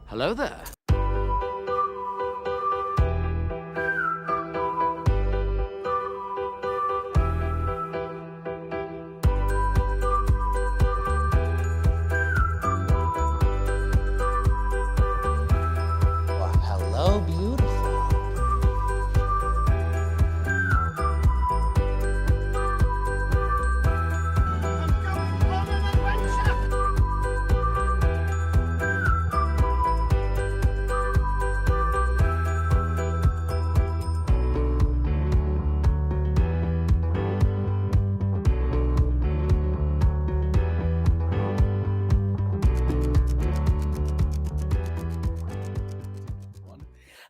Hello there. Hello, beautiful.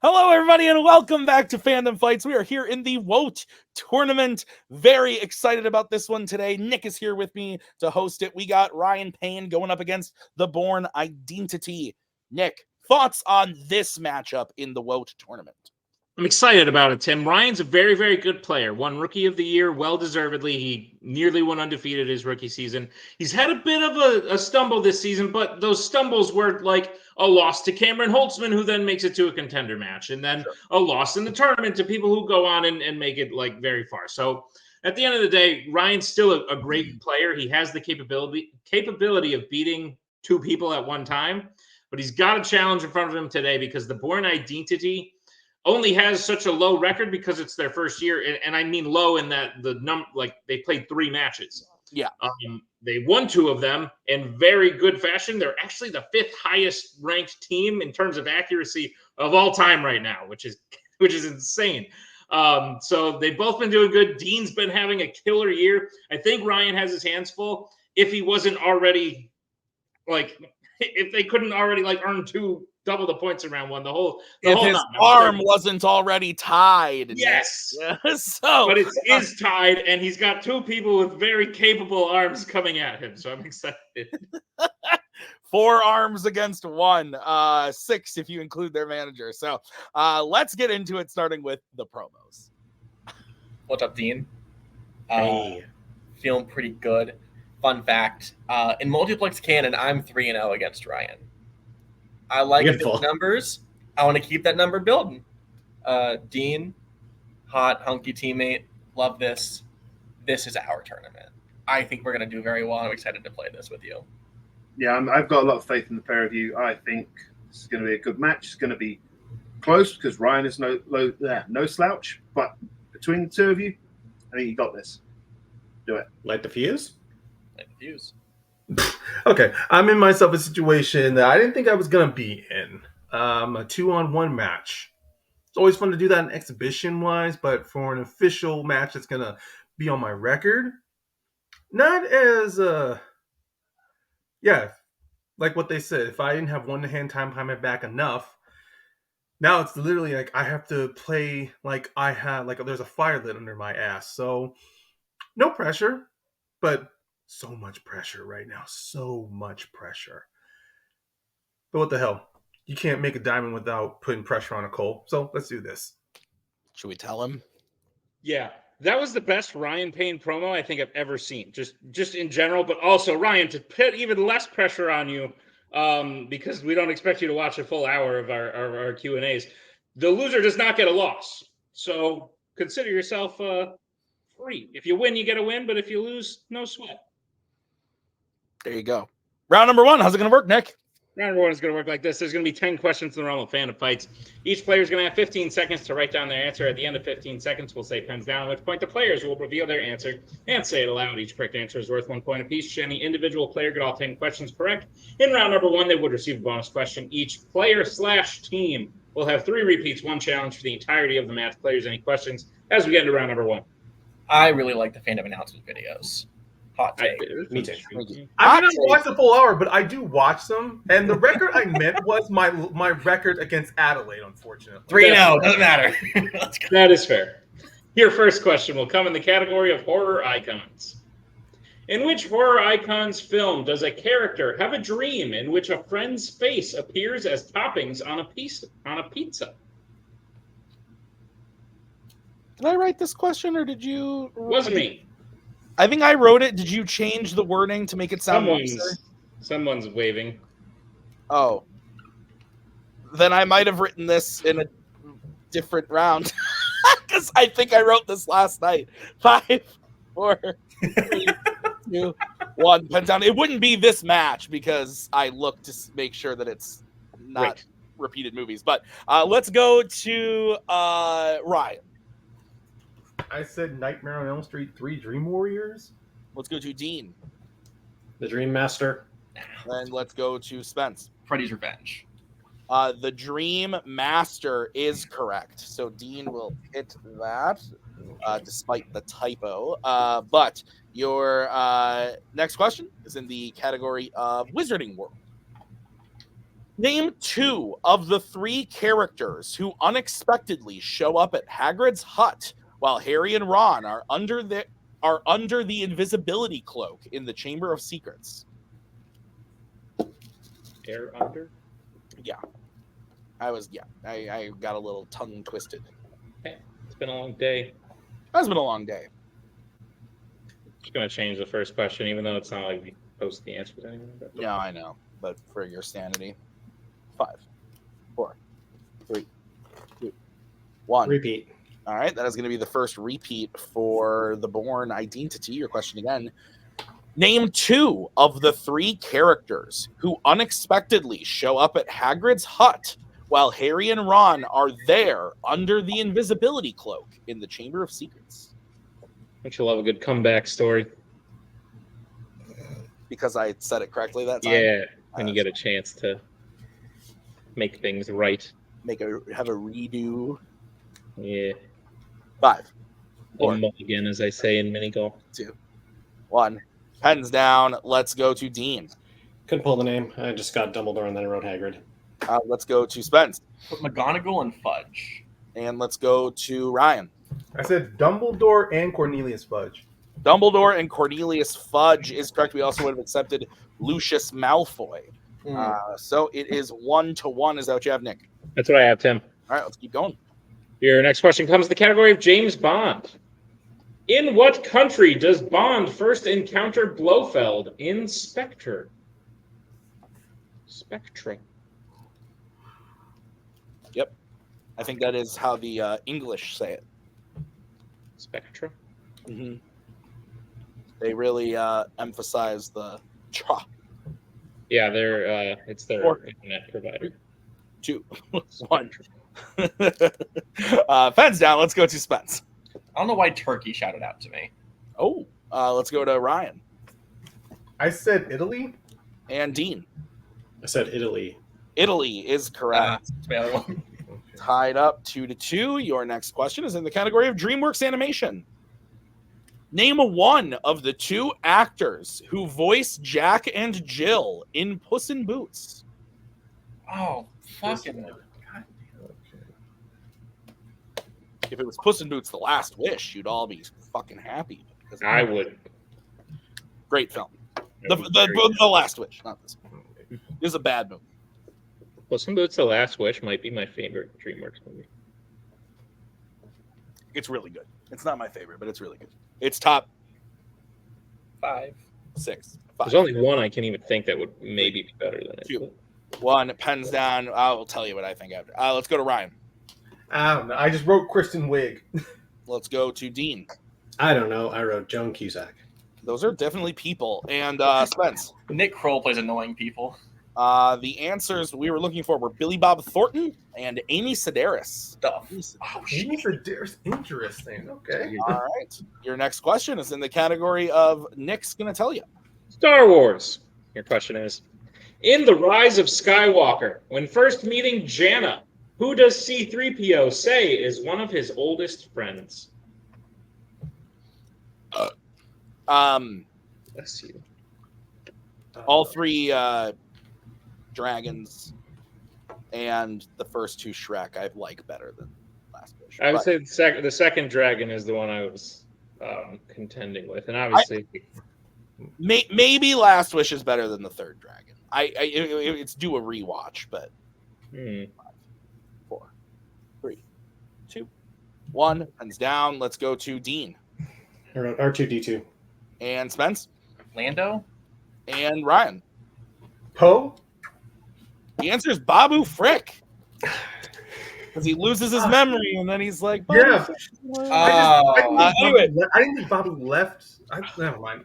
Hello, everybody, and welcome back to Fandom Fights. We are here in the WOAT tournament. Very excited about this one today. Nick is here with me to host it. We got Ryan Payne going up against the Bourne Ideantity. Nick, thoughts on this matchup in the WOAT tournament? I'm excited about it, Tim. Ryan's a very, very good player. Won Rookie of the Year well-deservedly. He nearly went undefeated his rookie season. He's had a bit of a stumble this season, but those stumbles were like a loss to Cameron Holtzman, who then makes it to a contender match, and then a loss in the tournament to people who go on and make it like very far. So at the end of the day, Ryan's still a great player. He has the capability of beating two people at one time, but he's got a challenge in front of him today because the Bourne Ideantity only has such a low record because it's their first year, and I mean low in that they played 3 matches. Yeah, they won 2 of them in very good fashion. They're actually the 5th highest ranked team in terms of accuracy of all time right now, which is insane. So they've both been doing good. Dean's been having a killer year. I think Ryan has his hands full. If he wasn't already if they couldn't already earn double the points in round 1, the whole his arm wasn't already tied. Yes. But it is tied, and he's got 2 people with very capable arms coming at him. So I'm excited. 4 arms against 1, 6 if you include their manager. So let's get into it, starting with the promos. What's up, Dean? Hey. Feeling pretty good. Fun fact, in Multiplex canon, I'm 3-0 against Ryan. I like the numbers. I want to keep that number building. Dean, hot, hunky teammate. Love this. This is our tournament. I think we're going to do very well. I'm excited to play this with you. Yeah, I've got a lot of faith in the pair of you. I think this is going to be a good match. It's going to be close because Ryan is no slouch. But between the 2 of you, I think you got this. Do it. Light the fuse? Light the fuse. Okay, I'm in myself a situation that I didn't think I was going to be in. A 2-on-1 match. It's always fun to do that in exhibition-wise, but for an official match that's going to be on my record, not as, like what they said, if I didn't have one-hand time behind my back enough, now it's literally like I have to play like I have, like there's a fire lit under my ass. So, no pressure, but so much pressure right now. So much pressure. But what the hell? You can't make a diamond without putting pressure on a coal. So let's do this. Should we tell him? Yeah, that was the best Ryan Payne promo I think I've ever seen. Just in general, but also Ryan, to put even less pressure on you, because we don't expect you to watch a full hour of our Q&As. The loser does not get a loss. So consider yourself free. If you win, you get a win, but if you lose, no sweat. There you go. Round number 1. How's it going to work, Nick? Round number 1 is going to work like this. There's going to be 10 questions in the realm of Fandom Fights. Each player is going to have 15 seconds to write down their answer. At the end of 15 seconds, we'll say pens down, at which point the players will reveal their answer and say it aloud. Each correct answer is worth 1 point apiece. Should any individual player get all 10 questions correct in round number 1, they would receive a bonus question. Each player/team will have 3 repeats, 1 challenge for the entirety of the match. Players, any questions as we get into round number 1? I really like the Fandom announcement videos. Hot take. Me too. I don't watch the full hour, but I do watch them. And the record I meant was my record against Adelaide, unfortunately. 3-0. Doesn't matter. Let's go. That is fair. Your first question will come in the category of horror icons. In which horror icon's film does a character have a dream in which a friend's face appears as toppings on a pizza? Did I write this question, or did you? Wasn't me. I think I wrote it. Did you change the wording to make it sound nicer? Someone's waving. Oh. then I might have written this in a different round because I think I wrote this last night. 5, 4, 3, 2, 1. Pens down. It wouldn't be this match because I looked to make sure that it's not repeated movies. But let's go to Ryan. I said Nightmare on Elm Street 3 Dream Warriors. Let's go to Dean. The Dream Master. And let's go to Spence. Freddy's Revenge. The Dream Master is correct. So Dean will hit that despite the typo. But your next question is in the category of Wizarding World. Name 2 of the 3 characters who unexpectedly show up at Hagrid's hut while Harry and Ron are under the invisibility cloak in the Chamber of Secrets. Air under? Yeah. I got a little tongue twisted. Okay. It's been a long day. It's been a long day. Just going to change the first question, even though it's not like we post the answers anymore. No, I know. But for your sanity. 5, 4, 3, 2, 1. Repeat. All right. That is going to be the first repeat for the Bourne Ideantity. Your question again. Name 2 of the 3 characters who unexpectedly show up at Hagrid's hut while Harry and Ron are there under the invisibility cloak in the Chamber of Secrets. Don't you love a good comeback story? Because I said it correctly that time? Yeah, when you get a chance to make things right. Have a redo. Yeah. 5, 4, Again, as I say in mini golf. 2, 1. Pens down. Let's go to Dean. Couldn't pull the name. I just got Dumbledore and then I wrote Hagrid. Let's go to Spence. Put McGonagall and Fudge. And let's go to Ryan. I said Dumbledore and Cornelius Fudge. Dumbledore and Cornelius Fudge is correct. We also would have accepted Lucius Malfoy. So it is 1-1. Is that what you have, Nick? That's what I have, Tim. All right, let's keep going. Your next question comes in the category of James Bond. In what country does Bond first encounter Blofeld in Spectre? Spectre. Yep. I think that is how the English say it. Spectre. Mm-hmm. They really emphasize the tra. Yeah, it's their internet provider. 2, 1. Fence down. Let's go to Spence. I don't know why Turkey shouted out to me. Oh, let's go to Ryan. I said Italy. And Dean. I said Italy. Italy is correct. It's my other one. Tied up 2-2. Your next question is in the category of DreamWorks Animation. Name 1 of the 2 actors who voice Jack and Jill in Puss in Boots. Oh, fucking. If it was Puss in Boots: The Last Wish, you'd all be fucking happy. I would. Great film. The Last Wish, not this one. This is a bad movie. Puss in Boots: The Last Wish might be my favorite DreamWorks movie. It's really good. It's not my favorite, but it's really good. It's top 5, 6. 5. There's only one I can even think that would maybe be better than it. 2, 1. Pens down. I will tell you what I think after. Let's go to Ryan. I don't know. I just wrote Kristen Wiig. Let's go to Dean. I don't know. I wrote Joan Cusack. Those are definitely people. And Spence. Nick Kroll plays annoying people. The answers we were looking for were Billy Bob Thornton and Amy Sedaris. Stuff. Oh, shit. Interesting. Okay. All right. Your next question is in the category of Nick's going to tell you. Star Wars. Your question is, in The Rise of Skywalker, when first meeting Janna, who does C-3PO say is one of his oldest friends? Bless you. All 3 dragons and the first 2 Shrek I like better than Last Wish. I would say the second dragon is the one I was contending with, and obviously maybe Last Wish is better than the third dragon. It's due a rewatch, but 5, 4, 3, 2, 1. Pens down. Let's go to Dean. I wrote R2-D2. And Spence. Lando. And Ryan. Poe. The answer is Babu Frick. Because he loses his memory, and then he's like, Yeah. Anyway. I didn't think Bobby left. Never mind.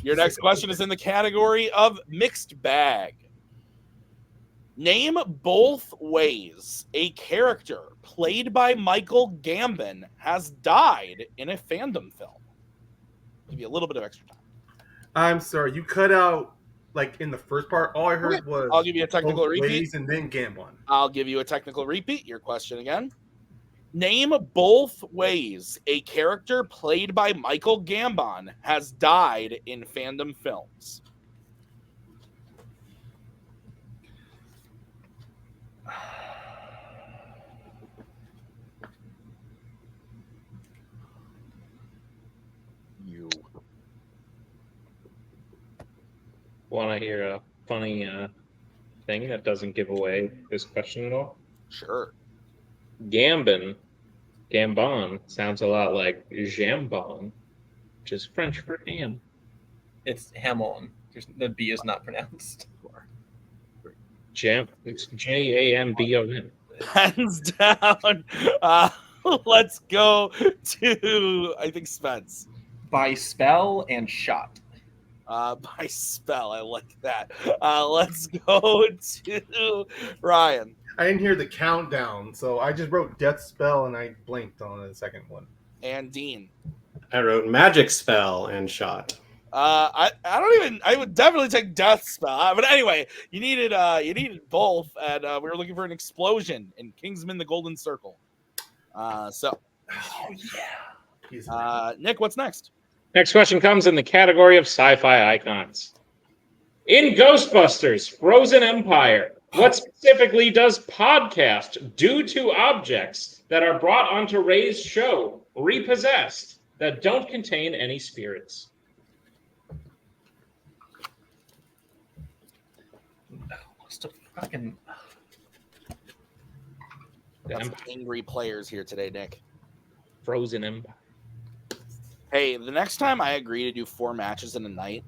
Your next question is in the category of mixed bag. Name both ways a character played by Michael Gambon has died in a fandom film. Give you a little bit of extra time. I'm sorry, you cut out like in the first part. All I heard was I'll give you a technical repeat. and then Gambon. I'll give you a technical repeat. Your question again. Name both ways a character played by Michael Gambon has died in fandom films. You want to hear a funny thing that doesn't give away this question at all? Sure. Gambon sounds a lot like jambon, which is French for ham. It's Hamon. The B is not pronounced. It's Jambon. Hands down. Let's go to, I think, Spence. By spell and shot. By spell, I like that. Let's go to Ryan. I didn't hear the countdown, so I just wrote death spell and I blinked on the second one. And Dean. I wrote magic spell and shot. I would definitely take death spell. But anyway, you needed both, and we were looking for an explosion in Kingsman: The Golden Circle. Oh yeah. Nick, what's next? Next question comes in the category of sci-fi icons. In Ghostbusters: Frozen Empire, what specifically does podcast do to objects that are brought onto Ray's show, repossessed, that don't contain any spirits? What's the fucking... Got some angry players here today, Nick. Frozen Empire. Hey, the next time I agree to do 4 matches in a night,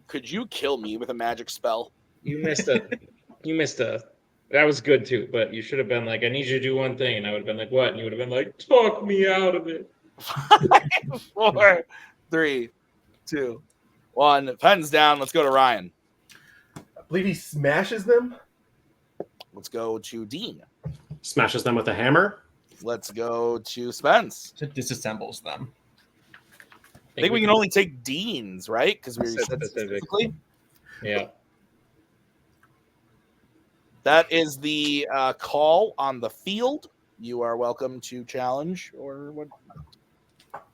could you kill me with a magic spell? You missed a. That was good too, but you should have been like, I need you to do one thing, and I would have been like, what? And you would have been like, talk me out of it. 5, 4, 3, 2, 1. Pens down. Let's go to Ryan. I believe he smashes them. Let's go to Dean. Smashes them with a hammer. Let's go to Spence. It disassembles them. I think we can only take Dean's, right? Because we said specifically. Yeah. That is the call on the field. You are welcome to challenge or what.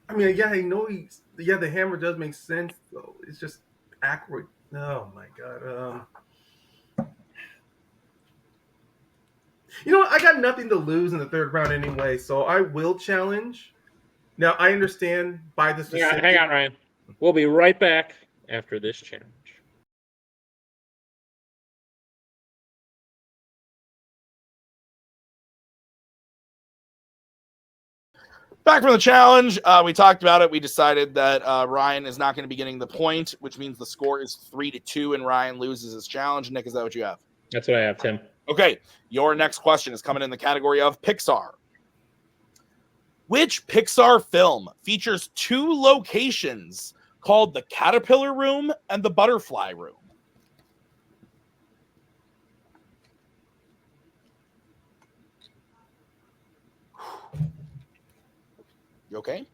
I mean, yeah, I know the hammer does make sense, though. It's just awkward. Oh my god. You know what? I got nothing to lose in the third round anyway, so I will challenge. Now, I understand by this. Hang on, Ryan. We'll be right back after this challenge. Back from the challenge, we talked about it. We decided that Ryan is not going to be getting the point, which means the score is 3-2, and Ryan loses his challenge. Nick, is that what you have? That's what I have, Tim. Okay, your next question is coming in the category of Pixar. Which Pixar film features 2 locations called the Caterpillar Room and the Butterfly Room? You okay?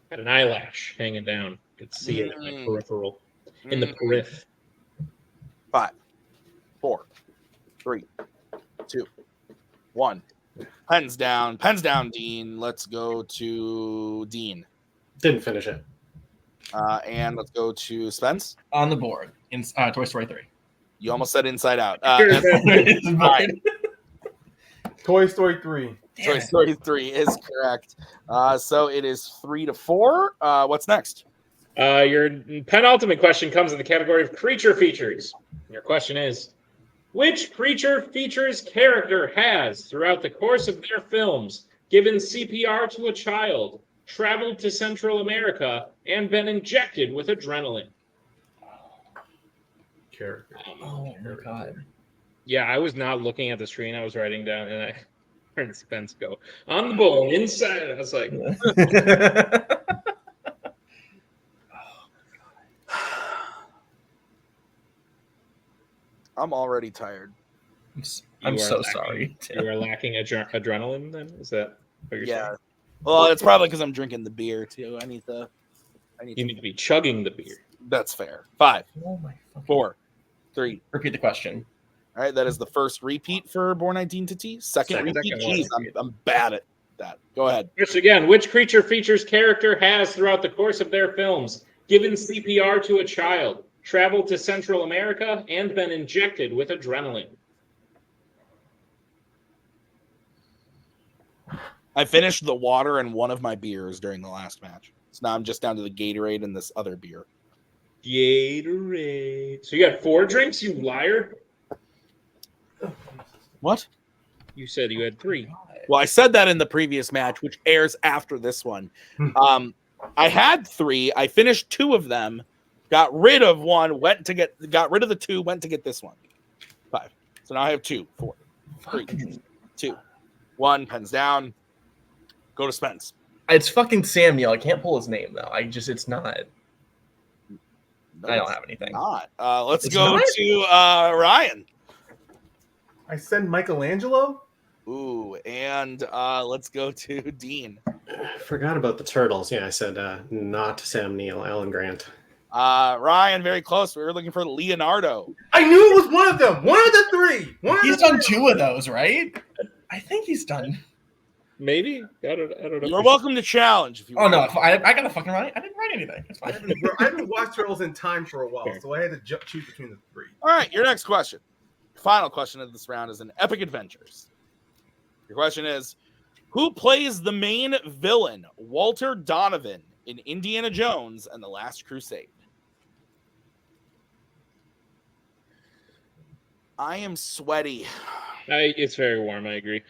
Got an eyelash hanging down. Could see it in my peripheral. In the periph. 5, 4, 3, 2, 1. Pens down, Dean. Let's go to Dean. Didn't finish it. And let's go to Spence. On the board in Toy Story 3. You almost said Inside Out. Toy Story 3. Toy Story 3 is correct. So it is 3-4. What's next? Your penultimate question comes in the category of creature features. Your question is, which creature features character has, throughout the course of their films, given CPR to a child, traveled to Central America, and been injected with adrenaline? Character. Oh my god. Yeah, I was not looking at the screen. I was writing down, and I heard Spence go on the bone inside. I was like, I'm already tired. I'm You are so lacking- sorry. You are lacking adrenaline. Then is that what you're saying? Well, it's probably because I'm drinking the beer too. I need You need to be chugging the beer. That's fair. 5, Oh my fucking... 4, 3. Repeat the question. All right, that is the first repeat for Bourne Identity. Second repeat. Second Jeez, one. I'm bad at that. Go ahead. First again, which creature features character has throughout the course of their films given CPR to a child, traveled to Central America, and been injected with adrenaline? I finished the water and one of my beers during the last match. So now I'm just down to the Gatorade and this other beer. Gatorade. So you got 4 drinks, you liar? What? You said you had 3. Well, I said that in the previous match, which airs after this one. I had 3. I finished 2 of them, got rid of 1, got rid of the 2, went to get this one. 5. So now I have 2, 4, 3, 2, 1. Pens down. Go to Spence. It's fucking Sam Neill. I can't pull his name though. It's not. No, I don't have anything. Not. Let's It's go not? to Ryan. I said Michelangelo. Ooh, and let's go to Dean. I forgot about the turtles. Yeah, I said not Sam Neill, Alan Grant. Ryan, very close. We were looking for Leonardo. I knew it was one of them. One of the 3. He's done 2 of those, right? I think he's done. Maybe? I don't know. You're welcome to challenge. If you Oh want. no, I got to fucking write. I didn't write anything. It's I fine. haven't watched Turtles in time for a while, so I had to choose between the 3. All right, your next question. Final question of this round is an Epic Adventures. Your question is, who plays the main villain, Walter Donovan, in Indiana Jones and the Last Crusade? I am sweaty. It's very warm. I agree.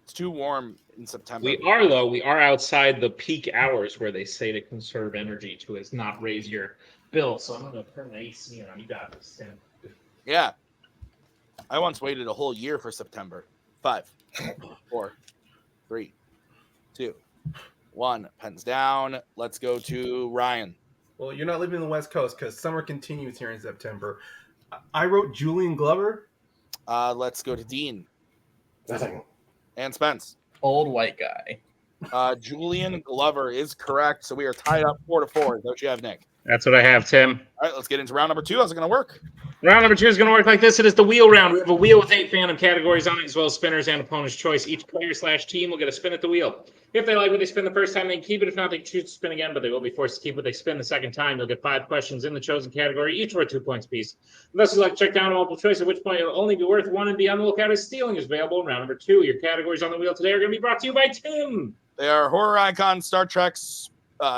It's too warm in September. We are, though. We are outside the peak hours where they say to conserve energy to not raise your bill. So I'm going to turn the AC on. You got this, Tim. Yeah. I once waited a whole year for September. 5, 4, 3, 2, 1. Pens down. Let's go to Ryan. Well, you're not living in the West Coast because summer continues here in September. I wrote Julian Glover. Let's go to Dean. Nothing. And Spence. Old white guy. Julian Glover is correct. So we are tied up 4-4. Don't you have, Nick? That's what I have, Tim. All right, let's get into round number 2. How's it going to work? Round number 2 is going to work like this. It is the wheel round. We have a wheel with 8 fandom categories on it, as well as spinners and opponent's choice. Each player/team will get a spin at the wheel. If they like what they spin the first time, they can keep it. If not, they can choose to spin again, but they will be forced to keep what they spin the second time. You'll get 5 questions in the chosen category, each worth 2 points apiece. Unless you like to check down a multiple choice, at which point it'll only be worth 1 and be on the lookout as stealing is available in round number 2. Your categories on the wheel today are going to be brought to you by Tim. They are horror icons, Star Trek,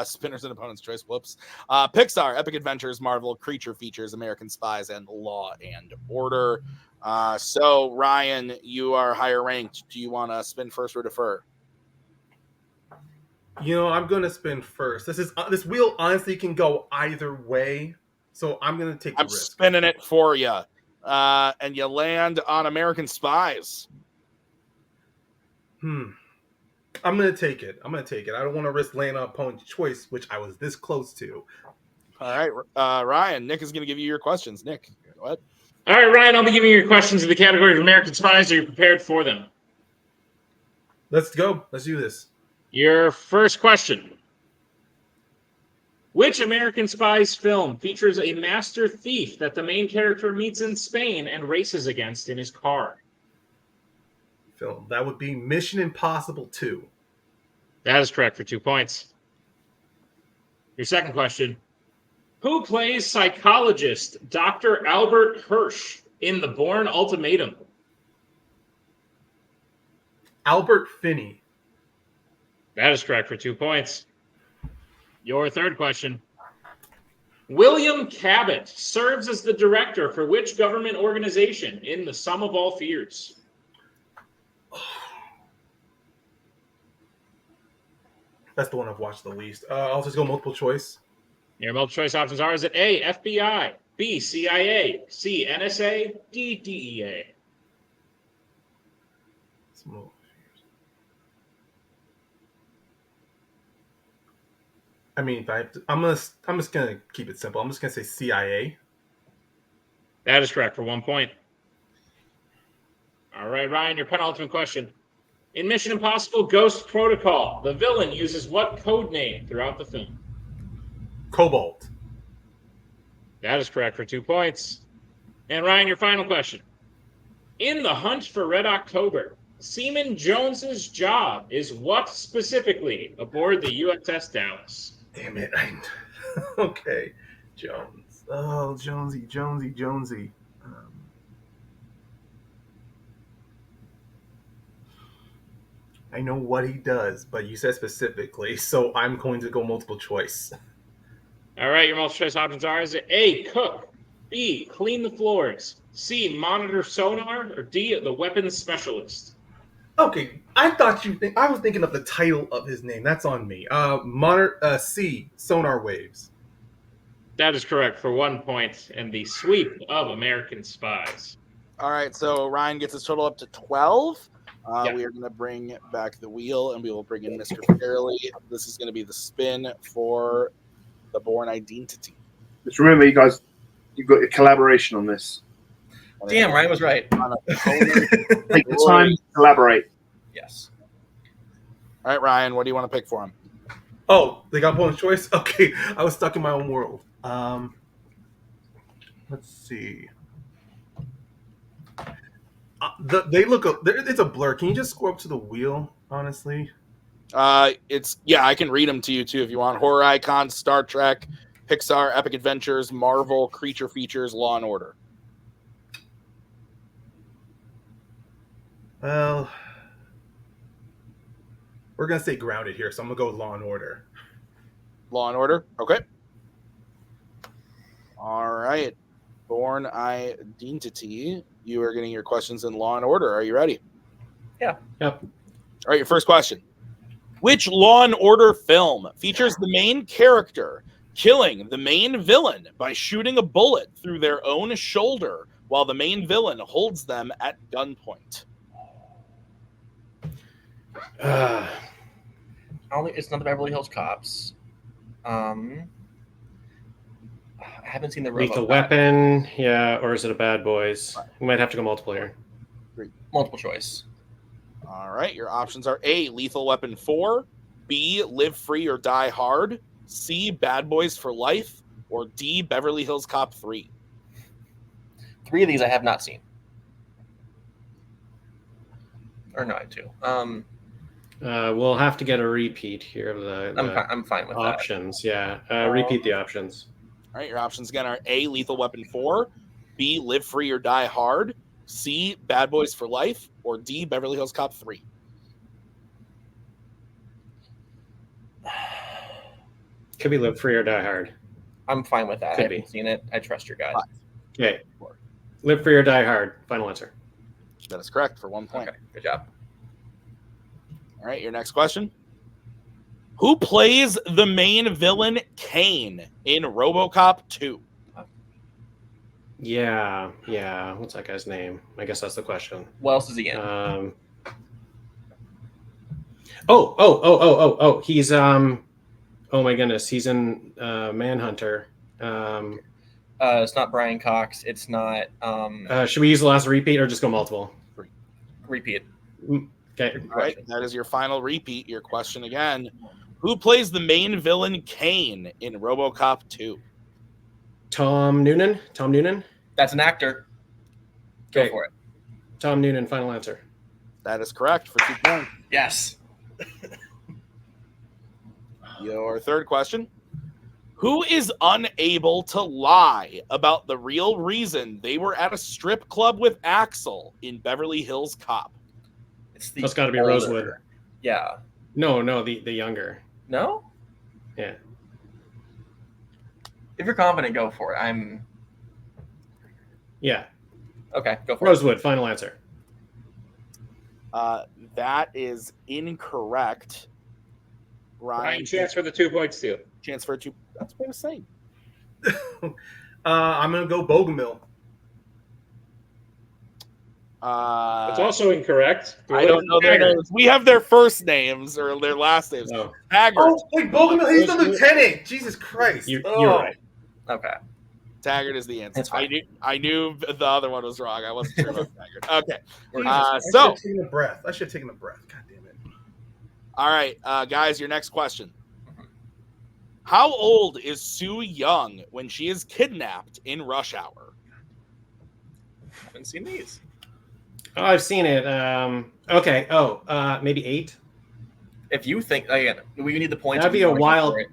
spinners and opponent's choice. Whoops. Pixar, Epic Adventures, Marvel, Creature Features, American Spies, and Law and Order. So, Ryan, you are higher ranked. Do you want to spin first or defer? You know, I'm going to spin first. This wheel honestly can go either way, so I'm going to take the I'm risk. spinning it for you. And you land on American Spies. I'm going to take it. I don't want to risk laying on opponent's choice, which I was this close to. All right, Ryan, Nick is going to give you your questions. Nick, go ahead. All right, Ryan, I'll be giving you your questions in the category of American Spies. Are you prepared for them? Let's go. Let's do this. Your first question. Which American Spies film features a master thief that the main character meets in Spain and races against in his car? Film. That would be Mission Impossible 2. That is correct for 2 points. Your second question. Who plays psychologist Dr. Albert Hirsch in the Bourne Ultimatum? Albert Finney. That is correct for 2 points. Your third question. William Cabot serves as the director for which government organization in The Sum of All Fears? That's the one I've watched the least. I'll just go multiple choice. Your multiple choice options are, is it A, FBI, B, CIA, C, NSA, D, DEA. I mean, I'm just gonna keep it simple. I'm just gonna say CIA. That is correct for 1 point. All right, Ryan, your penultimate question. In Mission Impossible Ghost Protocol, the villain uses what code name throughout the film? Cobalt. That is correct for 2 points. And Ryan, your final question. In the Hunt for Red October, Seaman Jones's job is what specifically aboard the USS Dallas? Damn it. Okay. Jones. Oh, Jonesy. I know what he does, but you said specifically, so I'm going to go multiple choice. All right, your multiple choice options are: is it A, cook, B, clean the floors, C, monitor sonar, or D, the weapons specialist? Okay, I was thinking of the title of his name. That's on me. C, sonar waves. That is correct for 1 point, and the sweep of American Spies. All right, so Ryan gets his total up to 12. Yeah. We are going to bring back the wheel, and we will bring in Mr. Fairley. This is going to be the spin for the Bourne Ideantity. Just remember, you guys, you've got your collaboration on this. Damn, Ryan was right. Take the time to collaborate. Yes. All right, Ryan, what do you want to pick for him? Oh, they got bonus choice? Okay, I was stuck in my own world. Let's see. It's a blur. Can you just scroll up to the wheel, honestly? I can read them to you, too, if you want. Horror Icons, Star Trek, Pixar, Epic Adventures, Marvel, Creature Features, Law and Order. Well, we're going to say grounded here, so I'm going to go with Law and Order. Law and Order? Okay. All right. Bourne Ideantity. You are getting your questions in Law and Order. Are you ready? Yeah. Yep. All right, your first question. Which Law and Order film features the main character killing the main villain by shooting a bullet through their own shoulder while the main villain holds them at gunpoint? I don't think it's not the Beverly Hills Cops. I haven't seen the Lethal Weapon, yeah, or is it a Bad Boys? We might have to go multiple here. Multiple choice. All right, your options are A, Lethal Weapon 4, B, Live Free or Die Hard, C, Bad Boys for Life, or D, Beverly Hills Cop 3. 3 of these I have not seen. Or no, I have 2. We'll have to get a repeat here of the I'm fine with options. Yeah, repeat the options. All right, your options again are A, Lethal Weapon 4, B, Live Free or Die Hard, C, Bad Boys for Life, or D, Beverly Hills Cop 3. Could be Live Free or Die Hard. I'm fine with that. Could I haven't seen it. I trust your guys. Okay. Live Free or Die Hard. Final answer. That is correct for 1 point. Okay, good job. All right, your next question. Who plays the main villain, Kane, in RoboCop 2? Yeah. What's that guy's name? I guess that's the question. What else is he in? He's oh my goodness, he's in Manhunter. It's not Brian Cox. It's not. Should we use the last repeat or just go multiple? Repeat. Okay. All right, that is your final repeat. Your question again. Who plays the main villain, Kane, in RoboCop 2? Tom Noonan. That's an actor. Go Okay. for it. Tom Noonan. Final answer. That is correct for 2 points. Yes. Your third question. Who is unable to lie about the real reason they were at a strip club with Axel in Beverly Hills Cop? That's got to be older. Rosewood. Yeah. No, the younger. No? Yeah. If you're confident, go for it. Yeah. Okay, go for it. Rosewood. Final answer. That is incorrect. Ryan, chance for the 2 points too. Chance for 2. That's what I was saying. I'm gonna go Bogomil. It's also incorrect. I don't know their names. We have their first names or their last names. No, Taggart. Oh, wait, Bogomil. He's the lieutenant. Jesus Christ. you're Oh. right. Okay. Taggart is the answer. That's fine. I knew the other one was wrong. I wasn't sure about Taggart. Okay. I should So have taken a breath. God damn it. all right, guys, your next question. How old is Sue Young when she is kidnapped in Rush Hour? Haven't seen these. Oh, I've seen it. Okay. Oh, maybe 8. If you think again, we need the points. That'd if be you a wanna go wild. for it.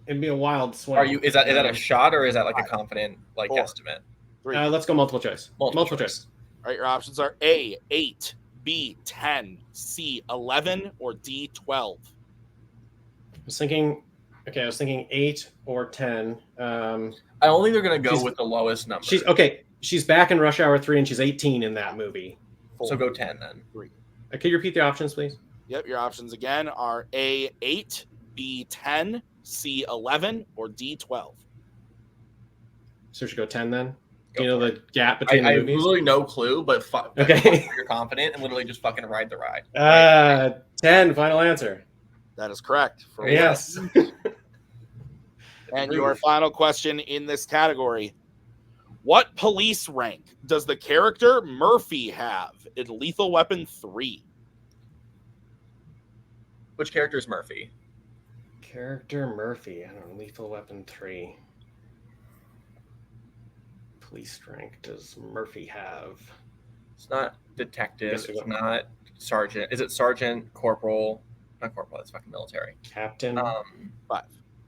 It'd be a wild swing. Are you? Is that a shot or is that like a confident like 4. estimate? 3. Let's go multiple choice. Multiple choice. All right, your options are A, 8, B, 10, C, 11, or D, 12. I was thinking 8 or 10. I don't think they're gonna go She's- with the lowest number. She's okay. She's back in Rush Hour 3, and she's 18 in that movie. 4, So go 10 then. 3. Can you repeat the options, please? Yep, your options again are A, 8, B, 10, C, 11, or D, 12. So we should go 10 then. Go Do you know for the gap between I the have movies? literally no clue, but Okay. you're confident and literally just fucking ride the ride. 10. Final answer. That is correct. For Yes. And your final question in this category. What police rank does the character Murphy have in Lethal Weapon 3? Which character is Murphy? Character Murphy. I don't know. Lethal Weapon 3. Police rank does Murphy have? It's not detective. Guess we It's go- not sergeant. Is it sergeant, corporal? Not corporal. That's fucking military. Captain. 5.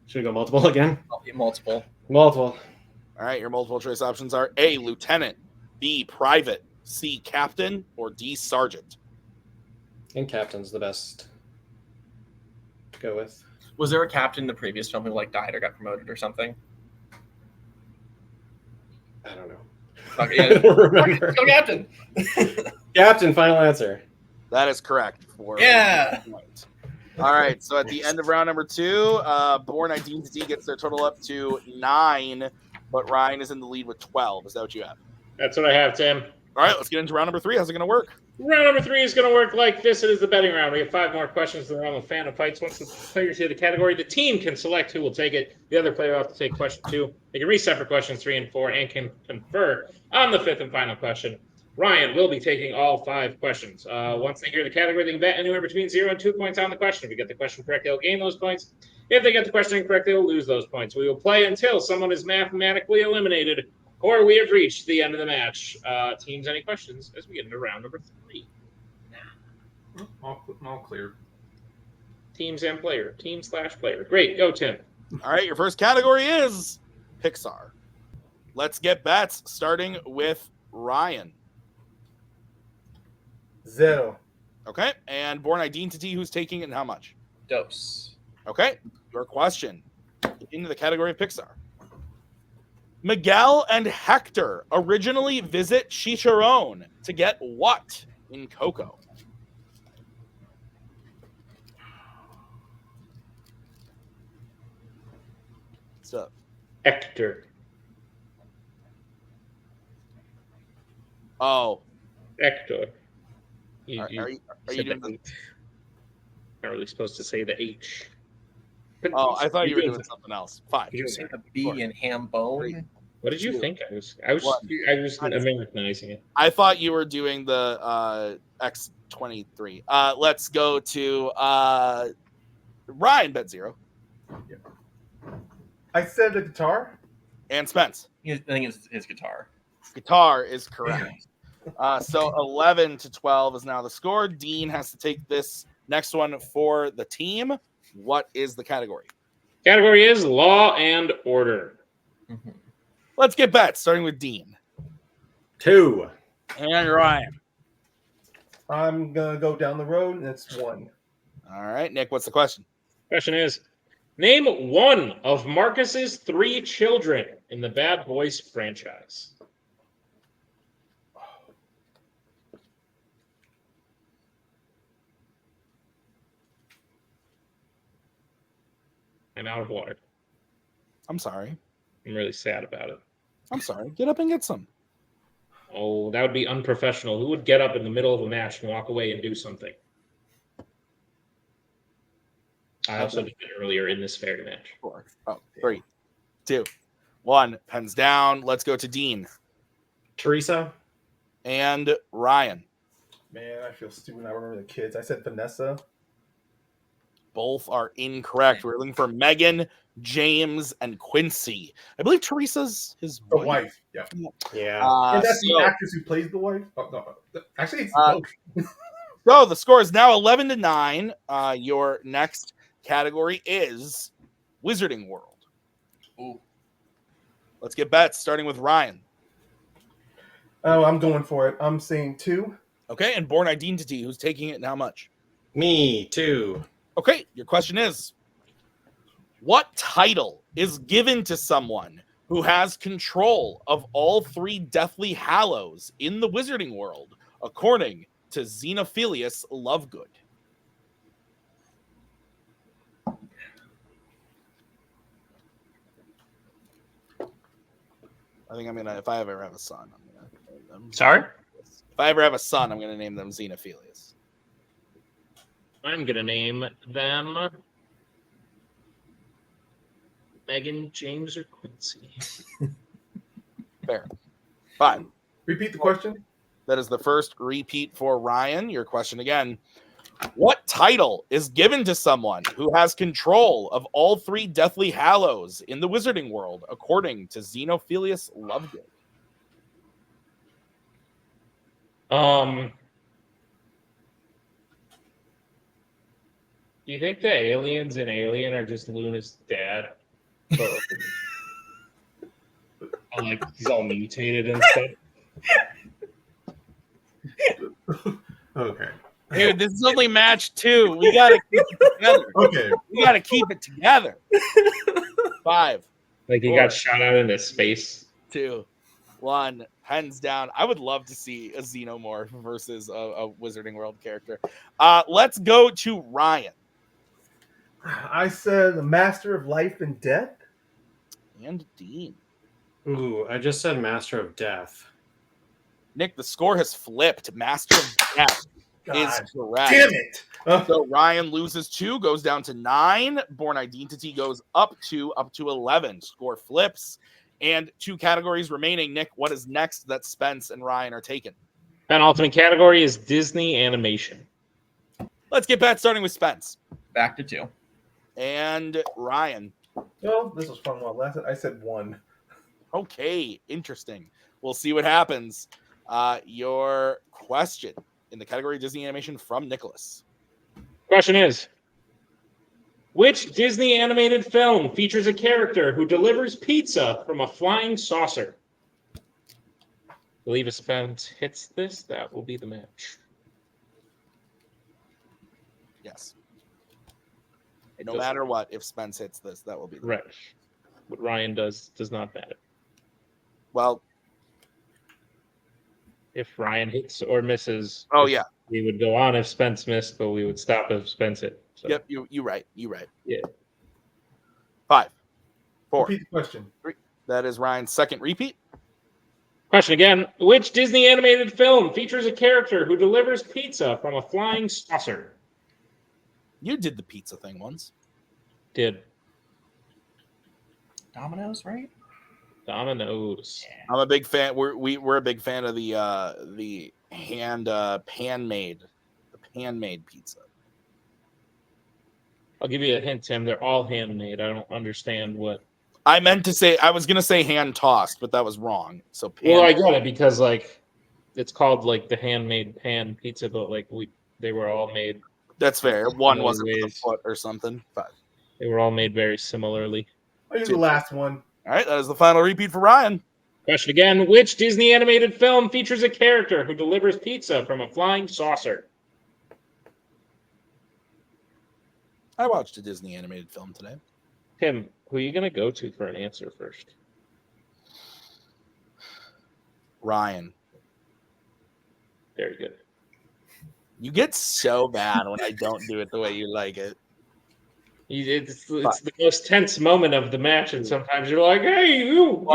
Should we go multiple again? Multiple. Multiple. All right, your multiple choice options are A, lieutenant, B, private, C, captain, or D, sergeant. I think Captain's the best to go with. Was there a captain in the previous film who like died or got promoted or something? I don't know. Fuck, I yeah. don't remember. Go captain. Captain, final answer. That is correct. For Yeah. point. All right, so at the end of round number 2, Bourne Identity gets their total up to 9, but Ryan is in the lead with 12. Is that what you have? That's what I have, Tim. All right, let's get into round number 3. How's it going to work? Round number 3 is going to work like this. It is the betting round. We have 5 more questions in the round of Fandom fights. Once the players hear the category, the team can select who will take it. The other player will have to take question 2. They can reset for questions 3 and 4 and can confer on the 5th and final question. Ryan will be taking all 5 questions. Once they hear the category, they can bet anywhere between 0 and 2 points on the question. If you get the question correct, they'll gain those points. If they get the question incorrect, they will lose those points. We will play until someone is mathematically eliminated or we have reached the end of the match. Teams, any questions as we get into round number 3? All clear. Teams and player. Team/player. Great. Go, Tim. All right, your first category is Pixar. Let's get bets, starting with Ryan. 0. Okay, and Bourne Identity, who's taking it and how much? Dose. Okay, your question into the category of Pixar. Miguel and Hector originally visit Chicharron to get what in Coco? What's up? Hector. Oh, Hector. are you said doing the the, H. Not really supposed to say the H. Oh, I thought you were doing something else. 5. You say the B in ham bone. What did you think? I was What? Americanizing it. I thought you were doing the X23. Let's go to Ryan, bet 0. I said the guitar. And Spence. I think it's his guitar. Guitar is correct. So 11 to 12 is now the score. Dean has to take this next one for the team. What is the category? Category is Law and Order. Mm-hmm. Let's get bets, starting with Dean. 2. And Ryan. I'm gonna go down the road, and it's 1. All right, Nick, what's the question? Question is, name one of Marcus's 3 children in the Bad Boys franchise. I'm out of water. I'm sorry. I'm really sad about it. I'm sorry. Get up and get some. Oh, that would be unprofessional. Who would get up in the middle of a match and walk away and do something? I also did it earlier in this fairy match. 4. Oh, 3, 2, 1. Pens down. Let's go to Dean. Teresa. And Ryan. Man, I feel stupid. I remember the kids. I said Vanessa. Both are incorrect. We're looking for Megan, James, and Quincy. I believe Teresa's his The wife. Yeah. Yeah. And that's the actress who plays the wife? Oh, no. Actually, it's both. So the score is now 11-9. Your next category is Wizarding World. Ooh. Let's get bets, starting with Ryan. Oh, I'm going for it. I'm saying 2. Okay, and Bourne Identity, who's taking it and how much? Me too. Okay, your question is, what title is given to someone who has control of all 3 Deathly Hallows in the Wizarding World, according to Xenophilius Lovegood? I think I'm gonna, if I ever have a son, I'm gonna name them. Sorry? If I ever have a son, I'm gonna name them Xenophilius. I'm going to name them Megan, James, or Quincy. Fair. 5. Repeat the question. That is the first repeat for Ryan. Your question again. What title is given to someone who has control of all 3 Deathly Hallows in the Wizarding World, according to Xenophilius Lovegood? Do you think the aliens in Alien are just Luna's dad? But, like, he's all mutated and stuff. Okay. Dude, this is only match 2. We gotta keep it together. Okay. We gotta keep it together. 5, Like, he 4, got shot out into space. 2, 1. Hands down. I would love to see a Xenomorph versus a Wizarding World character. Let's go to Ryan. I said the Master of Life and Death. And Dean. Ooh, I just said Master of Death. Nick, the score has flipped. Master of Death is correct. Damn it. So Ryan loses 2, goes down to 9. Bourne Identity goes up to 11. Score flips. And 2 categories remaining. Nick, what is next that Spence and Ryan are taking? Penultimate category is Disney animation. Let's get back starting with Spence. Back to 2. And Ryan. Well, this was fun while it lasted. I said 1. Okay, interesting. We'll see what happens. Your question in the category Disney animation from Nicholas. Question is, which Disney animated film features a character who delivers pizza from a flying saucer? I believe if Spence hits this, that will be the match. Yes. No matter what, if Spence hits this, that will be the right. What Ryan does not matter. Well, if Ryan hits or misses, yeah, we would go on if Spence missed, but we would stop if Spence hit. So. Yep, you right. Yeah. 5, 4. Repeat the question. 3. That is Ryan's second repeat. Question again. Which Disney animated film features a character who delivers pizza from a flying saucer? You did the pizza thing once. Did. Domino's, right? Domino's. I'm a big fan. We're a big fan of the hand pan-made pizza. I'll give you a hint, Tim. They're all handmade. I don't understand what. I meant to say, I was going to say hand tossed, but that was wrong. So well, I got it because like it's called like the handmade pan pizza, but like they were all made. That's fair. One wasn't with a ways. foot or something. But they were all made very similarly. I'll use the last one. All right, that is the final repeat for Ryan. Question again. Which Disney animated film features a character who delivers pizza from a flying saucer? I watched a Disney animated film today. Tim, who are you going to go to for an answer first? Ryan. Very good. You get so bad when I don't do it the way you like it. It's the most tense moment of the match, and sometimes you're like, "Hey, you!"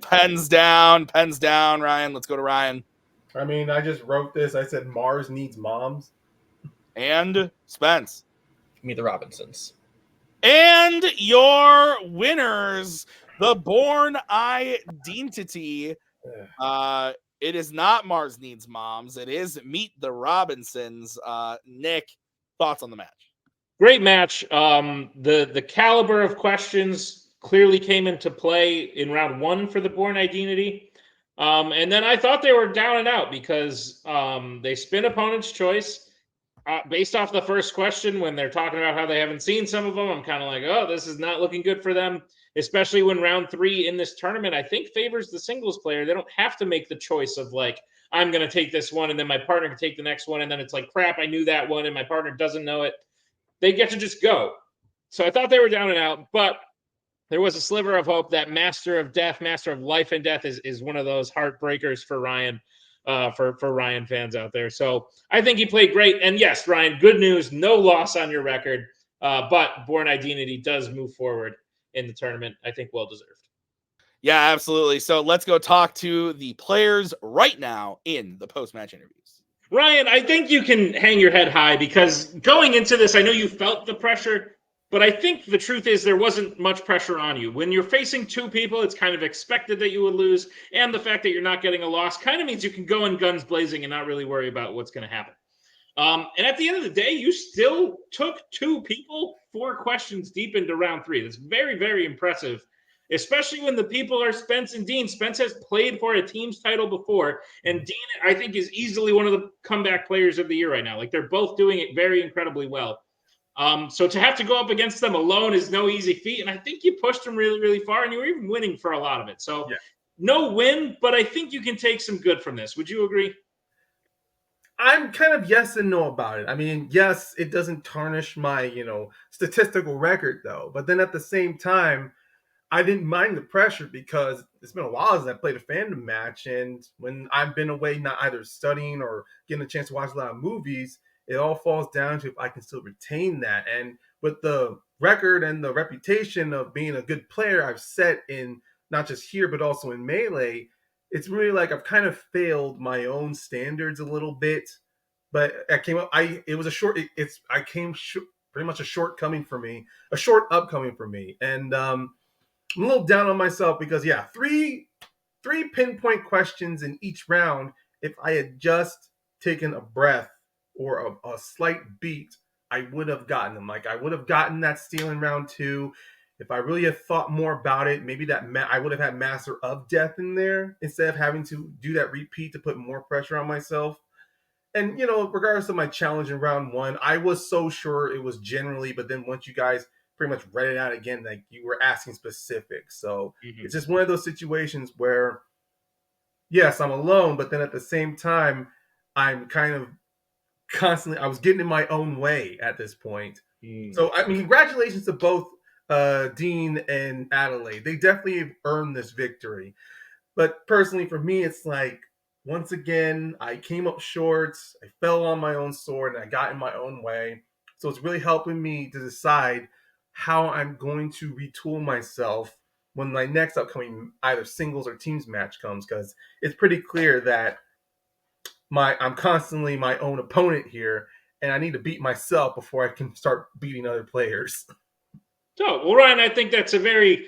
Pens down, Ryan. Let's go to Ryan. I mean, I just wrote this. I said Mars needs moms. And Spence. Give me the Robinsons. And your winners, the Bourne Ideantity. It is not Mars Needs Moms. It is Meet the Robinsons. Nick, thoughts on the match? Great match. The caliber of questions clearly came into play in round 1 for the Bourne Ideantity. And then I thought they were down and out because they spin opponent's choice. Based off the first question, when they're talking about how they haven't seen some of them, I'm kind of like, oh, this is not looking good for them, especially when round 3 in this tournament, I think, favors the singles player. They don't have to make the choice of like, I'm going to take this one and then my partner can take the next one. And then it's like, crap, I knew that one and my partner doesn't know it. They get to just go. So I thought they were down and out, but there was a sliver of hope that Master of Death, Master of Life and Death is one of those heartbreakers for Ryan. For Ryan fans out there. So I think he played great. And yes, Ryan, good news, no loss on your record. But Bourne Ideantity does move forward in the tournament. I think well-deserved. Yeah, absolutely. So let's go talk to the players right now in the post-match interviews. Ryan, I think you can hang your head high because going into this, I know you felt the pressure, but I think the truth is there wasn't much pressure on you. When you're facing 2 people, it's kind of expected that you would lose, and the fact that you're not getting a loss kind of means you can go in guns blazing and not really worry about what's going to happen. And at the end of the day, you still took 2 people 4 questions deep into round 3. That's very, very impressive, especially when the people are Spence and Dean. Spence has played for a team's title before, and Dean, I think, is easily one of the comeback players of the year right now. Like, they're both doing it very incredibly well. So to have to go up against them alone is no easy feat. And I think you pushed them really, really far, and you were even winning for a lot of it. So no win, but I think you can take some good from this. Would you agree? I'm kind of yes and no about it. I mean, yes, it doesn't tarnish my, statistical record though. But then at the same time, I didn't mind the pressure because it's been a while since I played a Fandom match. And when I've been away, not either studying or getting a chance to watch a lot of movies, it all falls down to if I can still retain that. And with the record and the reputation of being a good player I've set in not just here, but also in Melee, it's really like I've kind of failed my own standards a little bit. But I came up, it was a short, pretty much a shortcoming for me, a short upcoming for me. And I'm a little down on myself because, three pinpoint questions in each round. If I had just taken a breath or a slight beat, I would have gotten them. Like I would have gotten that steal in round 2. If I really had thought more about it, maybe I would have had Master of Death in there instead of having to do that repeat to put more pressure on myself. And, regardless of my challenge in round 1, I was so sure it was generally, but then once you guys pretty much read it out again, like you were asking specifics. So It's just one of those situations where, yes, I'm alone, but then at the same time, I'm kind of constantly, I was getting in my own way at this point. So, I mean, congratulations to both Dean and Adelaide. They definitely have earned this victory. But personally, for me, it's like, once again, I came up short. I fell on my own sword and I got in my own way. So it's really helping me to decide how I'm going to retool myself when my next upcoming either singles or teams match comes, because it's pretty clear that I'm constantly my own opponent here, and I need to beat myself before I can start beating other players. Oh, well, Ryan, I think that's a very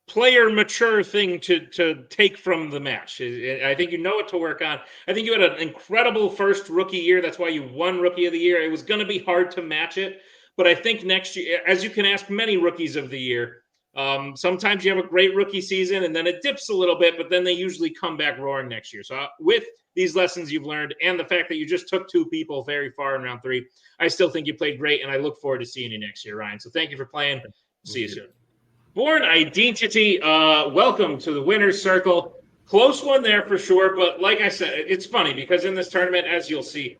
player mature thing to take from the match. I think you know what to work on. I think you had an incredible first rookie year. That's why you won Rookie of the Year. It was going to be hard to match it, but I think next year, as you can ask many rookies of the year, sometimes you have a great rookie season and then it dips a little bit, but then they usually come back roaring next year. So with these lessons you've learned and the fact that you just took 2 people very far in round 3, I still think you played great, and I look forward to seeing you next year, Ryan. So thank you for playing. See you soon. Bourne Ideantity, welcome to the winner's circle. Close one there for sure, but like I said, it's funny because in this tournament, as you'll see,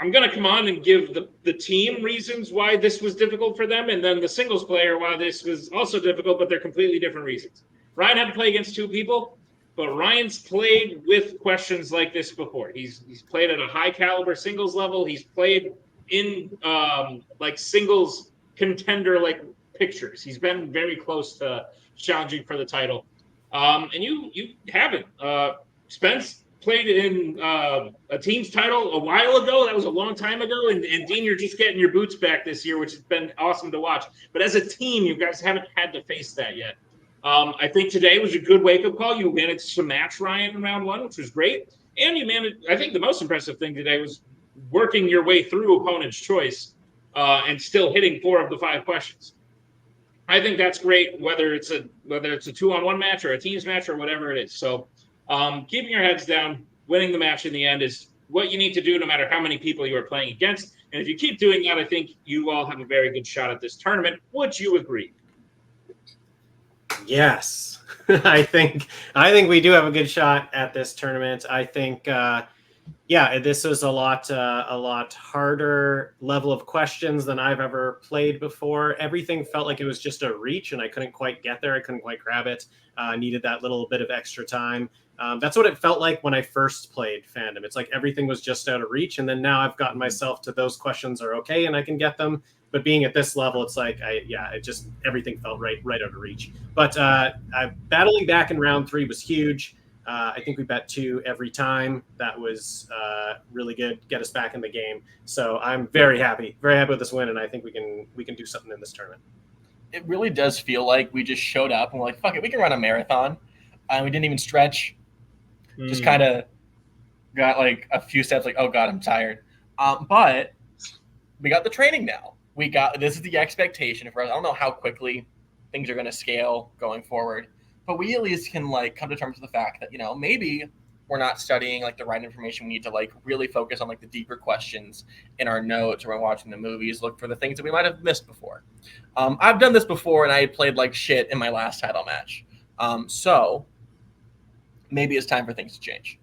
I'm going to come on and give the team reasons why this was difficult for them, and then the singles player why this was also difficult, but they're completely different reasons. Ryan had to play against 2 people, but Ryan's played with questions like this before. He's played at a high caliber singles level. He's played in like singles contender, like pictures. He's been very close to challenging for the title. And you haven't. Spence played in a team's title a while ago. That was a long time ago. And Dean, you're just getting your boots back this year, which has been awesome to watch. But as a team, you guys haven't had to face that yet. I think today was a good wake-up call. You managed to match Ryan in round 1, which was great. And you managed, I think the most impressive thing today was working your way through opponent's choice and still hitting 4 of the 5 questions. I think that's great, whether it's a 2-on-1 match or a teams match or whatever it is. So keeping your heads down, winning the match in the end is what you need to do no matter how many people you are playing against. And if you keep doing that, I think you all have a very good shot at this tournament. Would you agree? Yes. I think we do have a good shot at this tournament. I think this was a lot harder level of questions than I've ever played before. Everything felt like it was just a reach, and I couldn't quite get there. I couldn't quite grab it. Needed that little bit of extra time. That's what it felt like when I first played Fandom. It's like everything was just out of reach, and then now I've gotten myself to those questions are okay, and I can get them. But being at this level, it's like everything felt right out of reach. But battling back in round 3 was huge. I think we bet 2 every time. That was really good, get us back in the game. So I'm very happy with this win, and I think we can do something in this tournament. It really does feel like we just showed up and we're like, fuck it, we can run a marathon. We didn't even stretch. Just kind of got like a few steps like, oh God, I'm tired. But we got the training now. This is the expectation for us. I don't know how quickly things are going to scale going forward, but we at least can like come to terms with the fact that, maybe we're not studying like the right information. We need to like really focus on like the deeper questions in our notes or when watching the movies, look for the things that we might have missed before. I've done this before and I played like shit in my last title match. So maybe it's time for things to change.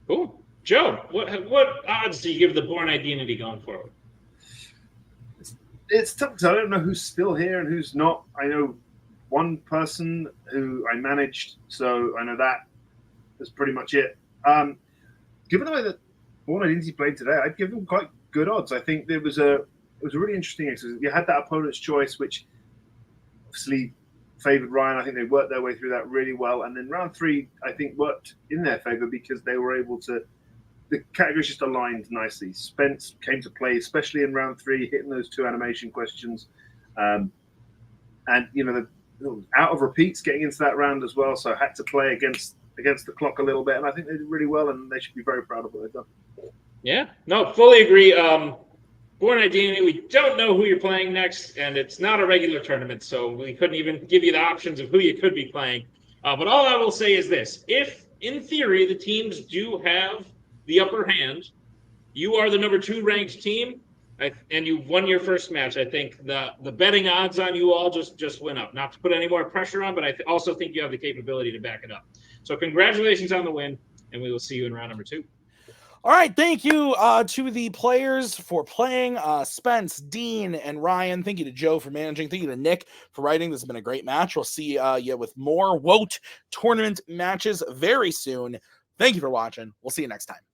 Cool. Joe, what odds do you give the Bourne Ideantity going forward? It's tough because I don't know who's still here and who's not. I know one person who I managed, so I know that is pretty much it. Given the way that Bourne Identity played today, I'd give them quite good odds. I think it was a really interesting exercise. You had that opponent's choice, which obviously favored Ryan. I think they worked their way through that really well. And then round 3, I think, worked in their favor because they were able to. The categories just aligned nicely. Spence came to play, especially in round 3, hitting those 2 animation questions. And, out of repeats getting into that round as well. So I had to play against the clock a little bit. And I think they did really well, and they should be very proud of what they've done. Yeah, no, fully agree. Bourne Identity, we don't know who you're playing next, and it's not a regular tournament, so we couldn't even give you the options of who you could be playing. But all I will say is this. If, in theory, the teams do have the upper hand, you are the number 2 ranked team, and you've won your first match. I think the betting odds on you all just went up. Not to put any more pressure on, but I also think you have the capability to back it up. So congratulations on the win, and we will see you in round number 2. All right, thank you to the players for playing, Spence, Dean, and Ryan. Thank you to Joe for managing. Thank you to Nick for writing. This has been a great match. We'll see you with more WOAT tournament matches very soon. Thank you for watching. We'll see you next time.